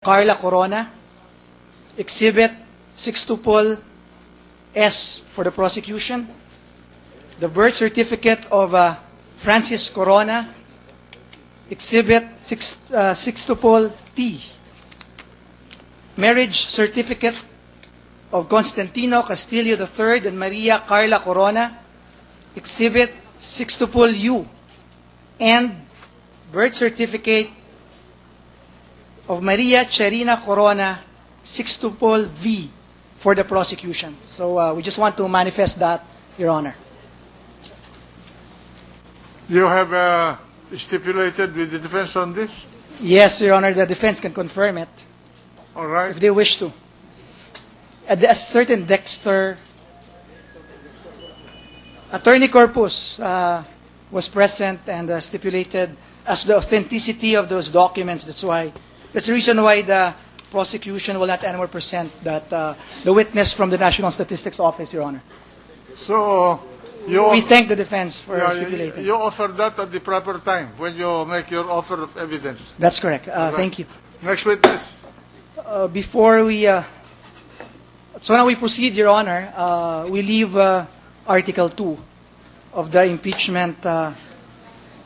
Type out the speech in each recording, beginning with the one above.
Carla Corona. Exhibit 6 S for the prosecution. The birth certificate of Francis Corona. Exhibit 6 T. Marriage certificate of Constantino Castillo III and Maria Carla Corona. Exhibit 6 U. And birth certificate of Maria Charina Corona, 6 V for the prosecution. So we just want to manifest that, Your Honor. You have stipulated with the defense on this? Yes, Your Honor, the defense can confirm it All right. if they wish to. A certain Dexter, Attorney Corpus was present and stipulated as the authenticity of those documents. That's the reason why the prosecution will not anymore present that the witness from the National Statistics Office, Your Honor. So We thank the defense for yeah, stipulating. you offer that at the proper time when you make your offer of evidence. That's correct. Thank you. Next witness. Before we, so now we proceed, Your Honor. We leave Article 2 of the impeachment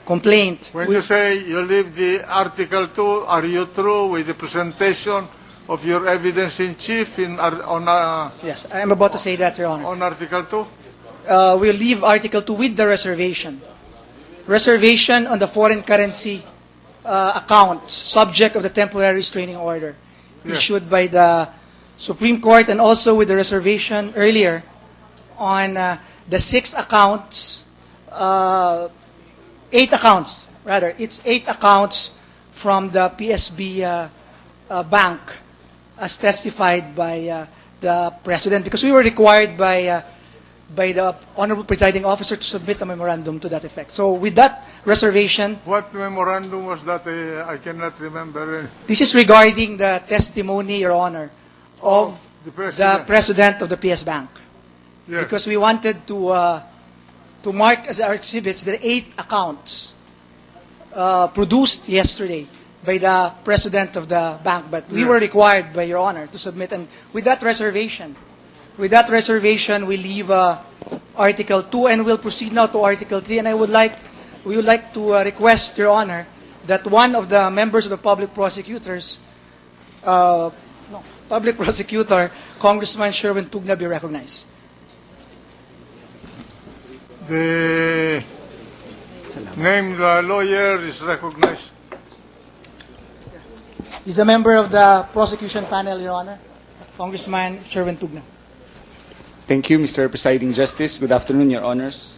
complaint. When you say you leave the Article 2, are you through with the presentation of your evidence in chief Yes, I'm about to say that, Your Honor. on Article 2? We'll leave Article 2 with the reservation. Reservation on the foreign currency accounts, subject of the temporary restraining order issued by the Supreme Court, and also with the reservation earlier on the 6 accounts, 8 accounts, rather. It's 8 accounts from the PSB bank as testified by the President, because we were required by the Honorable Presiding Officer to submit a memorandum to that effect. So with that reservation, What memorandum was that? I cannot remember. this is regarding the testimony, Your Honor, of The the President of the PS Bank. Yes. Because we wanted to mark as our exhibits the 8 accounts produced yesterday by the President of the bank. But we were required by Your Honor to submit. And with that reservation, we leave Article 2 and we'll proceed now to Article 3. And we would like to request, Your Honor, that one of the members of the public prosecutors, Congressman Sherwin Tugna, be recognized. The named lawyer is recognized. He's a member of the prosecution panel, Your Honor, Congressman Sherwin Tugna. Thank you, Mr. Presiding Justice. Good afternoon, Your Honors.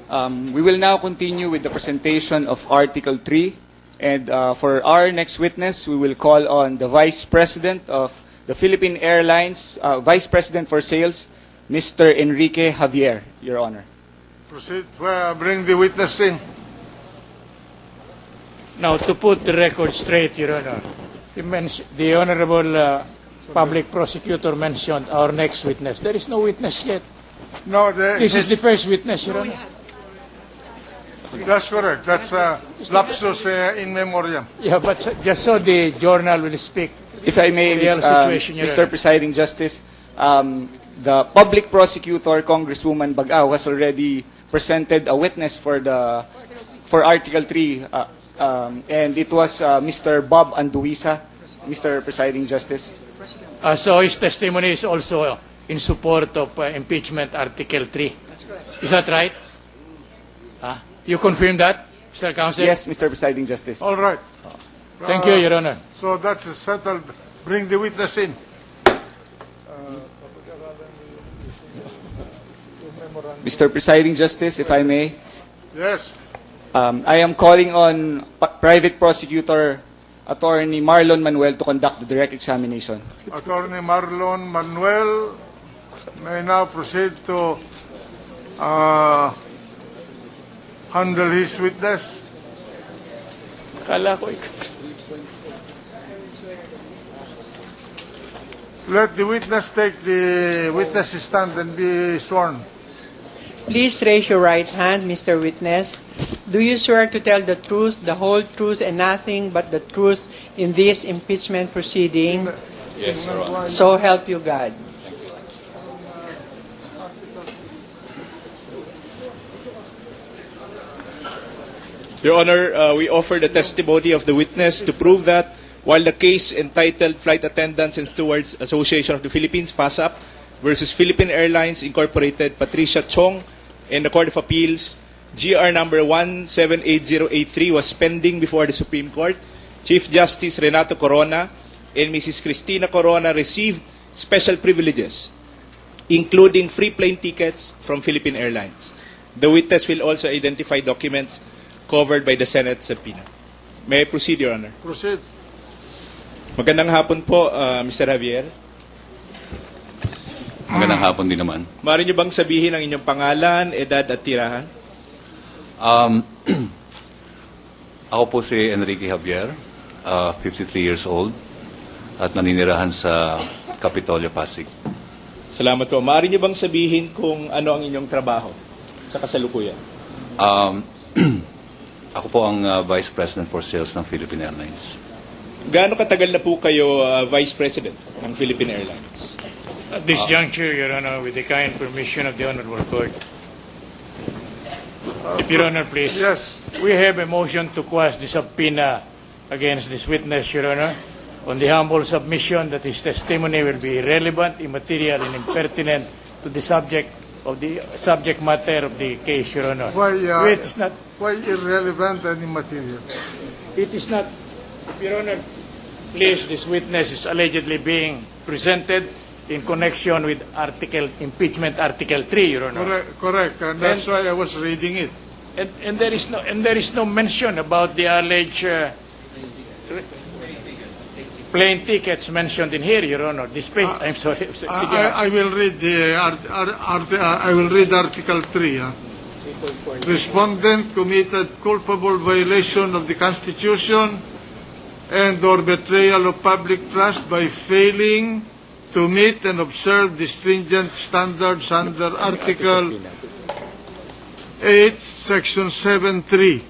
We will now continue with the presentation of Article 3. And for our next witness, we will call on the Vice President of the Philippine Airlines, Vice President for Sales, Mr. Enrique Javier, Your Honor. Proceed. Bring the witness in. Now, to put the record straight, Your Honor, the Honorable Public Prosecutor mentioned our next witness. There is no witness yet. No, This is the first witness, Your Honor. That's correct. That's lapsus in memoriam. Yeah, but just so the journal will speak. If I may, Real situation, Your Mr. Honor. Presiding Justice, the Public Prosecutor, Congresswoman Bagao, has already presented a witness for Article 3, and it was Mr. Bob Anduisa, Mr. Presiding Justice. So his testimony is also in support of impeachment Article 3. Is that right? You confirm that, Mr. Counsel? Yes, Mr. Presiding Justice. All right. Thank you, Your Honor. So that's settled. Bring the witness in. Mr. Presiding Justice, if I may, Yes. I am calling on Private Prosecutor Attorney Marlon Manuel to conduct the direct examination. Attorney Marlon Manuel may now proceed to handle his witness. Akala ko Let the witness take the witness stand and be sworn. Please raise your right hand, Mr. Witness. Do you swear to tell the truth, the whole truth, and nothing but the truth in this impeachment proceeding? Yes, Your Honor. So help you God. Your Honor, we offer the testimony of the witness to prove that while the case entitled Flight Attendants and Stewards Association of the Philippines, FASAP, versus Philippine Airlines Incorporated, Patricia Chong, in the Court of Appeals, GR number 178083 was pending before the Supreme Court. Chief Justice Renato Corona and Mrs. Cristina Corona received special privileges, including free plane tickets from Philippine Airlines. The witness will also identify documents covered by the Senate subpoena. May I proceed, Your Honor? Proceed. Magandang hapon po, Mr. Javier. Magandang hapon din naman. Maaari niyo bang sabihin ang inyong pangalan, edad at tirahan? Ako po si Enrique Javier, 53 years old, at naninirahan sa Capitolio, Pasig. Salamat po. Maaari niyo bang sabihin kung ano ang inyong trabaho sa kasalukuyan? Ako po ang Vice President for Sales ng Philippine Airlines. Gaano katagal na po kayo Vice President ng Philippine Airlines? At this juncture, Your Honor, with the kind permission of the Honorable Court. Your Honor, please. Yes. We have a motion to quash the subpoena against this witness, Your Honor, on the humble submission that his testimony will be irrelevant, immaterial, and impertinent to the subject matter of the case, Your Honor. Why irrelevant and immaterial? It is not, Your Honor, please, this witness is allegedly being presented in connection with Impeachment Article 3, Your Honor. Correct. And that's why I was reading it. And there is no mention about the alleged plane tickets mentioned in here, Your Honor. I'm sorry. I will read I will read Article 3. Respondent committed culpable violation of the Constitution and or betrayal of public trust by failing to meet and observe the stringent standards under Article 8, Section 7.3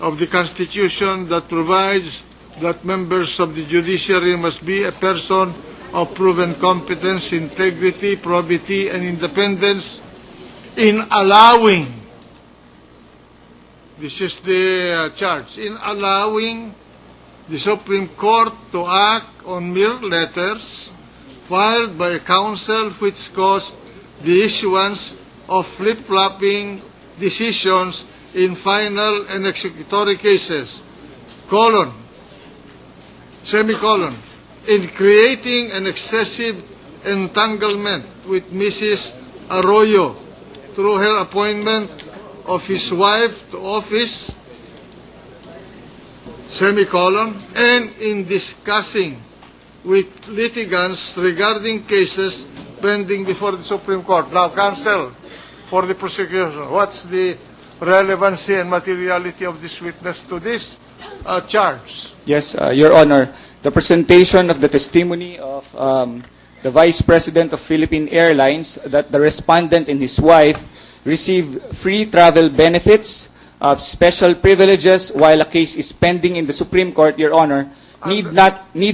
of the Constitution that provides that members of the judiciary must be a person of proven competence, integrity, probity, and independence in allowing, this is the charge, in allowing the Supreme Court to act on mere letters filed by a counsel which caused the issuance of flip-flopping decisions in final and executory cases, semicolon, in creating an excessive entanglement with Mrs. Arroyo through her appointment of his wife to office, semicolon, and in discussing with litigants regarding cases pending before the Supreme Court. Now, counsel, for the prosecution, what's the relevancy and materiality of this witness to this charge? Yes, Your Honor. The presentation of the testimony of the Vice President of Philippine Airlines that the respondent and his wife received free travel benefits, special privileges while a case is pending in the Supreme Court, Your Honor, need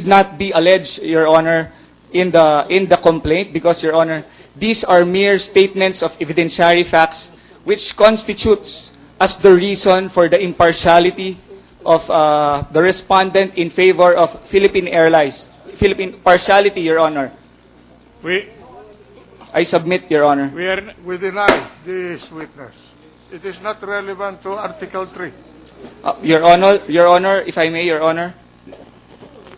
not be alleged, Your Honor, in the complaint because, Your Honor, these are mere statements of evidentiary facts which constitutes as the reason for the impartiality of the respondent in favor of Philippine Airlines. Philippine partiality, Your Honor. I submit, Your Honor. We deny this witness. It is not relevant to Article 3. Your Honor, if I may, Your Honor.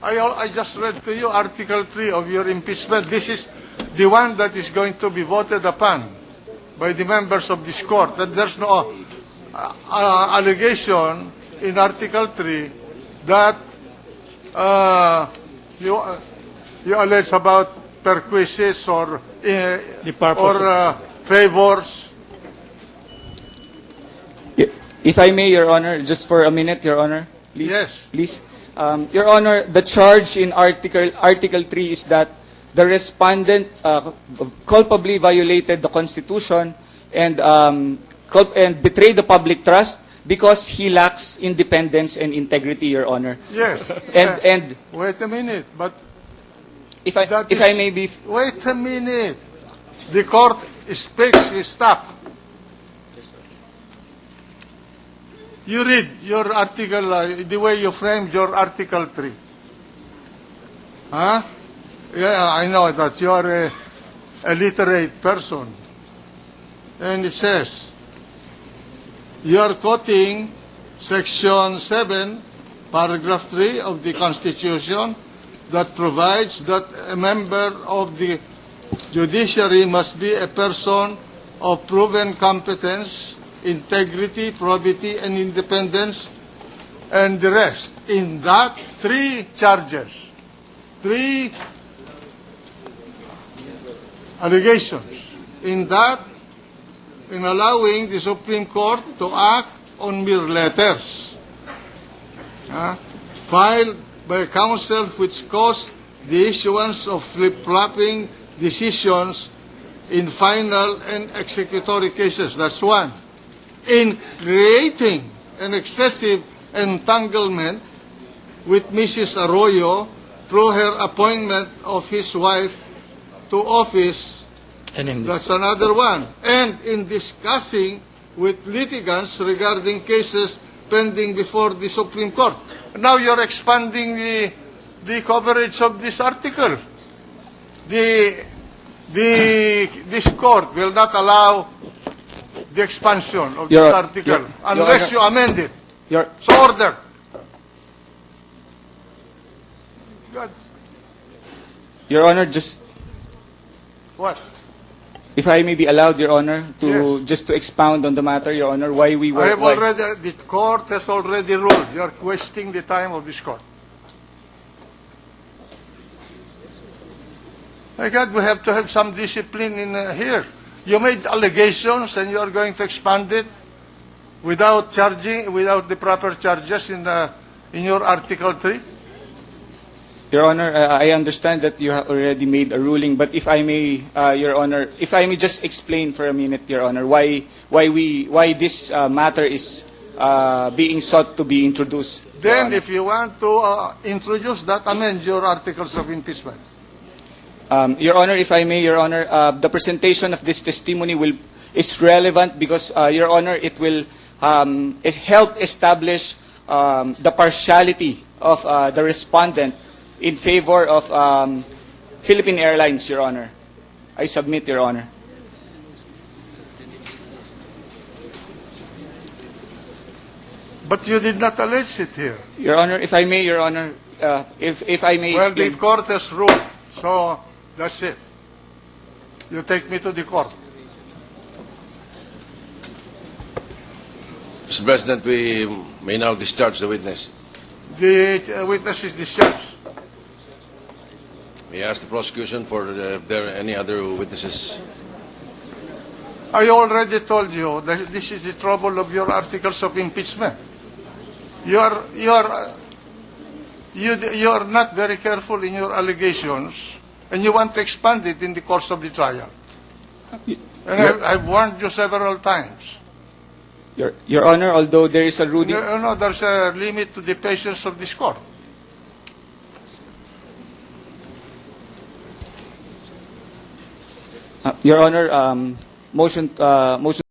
I just read to you Article 3 of your impeachment. This is the one that is going to be voted upon by the members of this court. That there's no allegation in Article 3 that you allege about perquisites or favors. If I may, Your Honor, just for a minute, Your Honor. Please, Yes. Please. Your Honor, the charge in Article 3 is that the respondent culpably violated the Constitution and betrayed the public trust because he lacks independence and integrity, Your Honor. Yes. And Wait a minute, but if I that if is- I may be, Wait a minute. The court speaks, you stop. You read your article, the way you framed your Article 3. Huh? Yeah, I know that you are a literate person. And it says, you are quoting Section 7, Paragraph 3 of the Constitution that provides that a member of the judiciary must be a person of proven competence, integrity, probity, and independence, and the rest. In that, 3 charges, 3 allegations. In that, in allowing the Supreme Court to act on mere letters filed by counsel which caused the issuance of flip-flopping decisions in final and executory cases. That's one. In creating an excessive entanglement with Mrs. Arroyo through her appointment of his wife to office. And in this, That's another one. And in discussing with litigants regarding cases pending before the Supreme Court. Now you're expanding the coverage of this article. This court will not allow the expansion of this article unless you amend it. So order. God. Your Honor, just What? if I may be allowed, Your Honor, to Yes. just to expound on the matter, Your Honor, why we were. I have why- already, the court has already ruled. You are wasting the time of this court. My God, we have to have some discipline in here. You made allegations and you are going to expand it without charging, without the proper charges in your Article 3? Your Honor, I understand that you have already made a ruling, but if I may, Your Honor, if I may just explain for a minute, Your Honor, why this matter is being sought to be introduced. Your Then, Honor. if you want to introduce that, amend your articles of impeachment. Your Honor, if I may, Your Honor, the presentation of this testimony is relevant because, Your Honor, it will help establish the partiality of the respondent in favor of Philippine Airlines, Your Honor. I submit, Your Honor. But you did not allege it here. Your Honor, if I may, Your Honor, if I may Well, explain. the court has ruled, so that's it. You take me to the court. Mr. President, we may now discharge the witness. The witness is discharged. We ask the prosecution for if there are any other witnesses. I already told you that this is the trouble of your articles of impeachment. You are not very careful in your allegations, and you want to expand it in the course of the trial. And I've warned you several times. Your Honor, although there is a ruling. No, there's a limit to the patience of this court. Your Honor, motion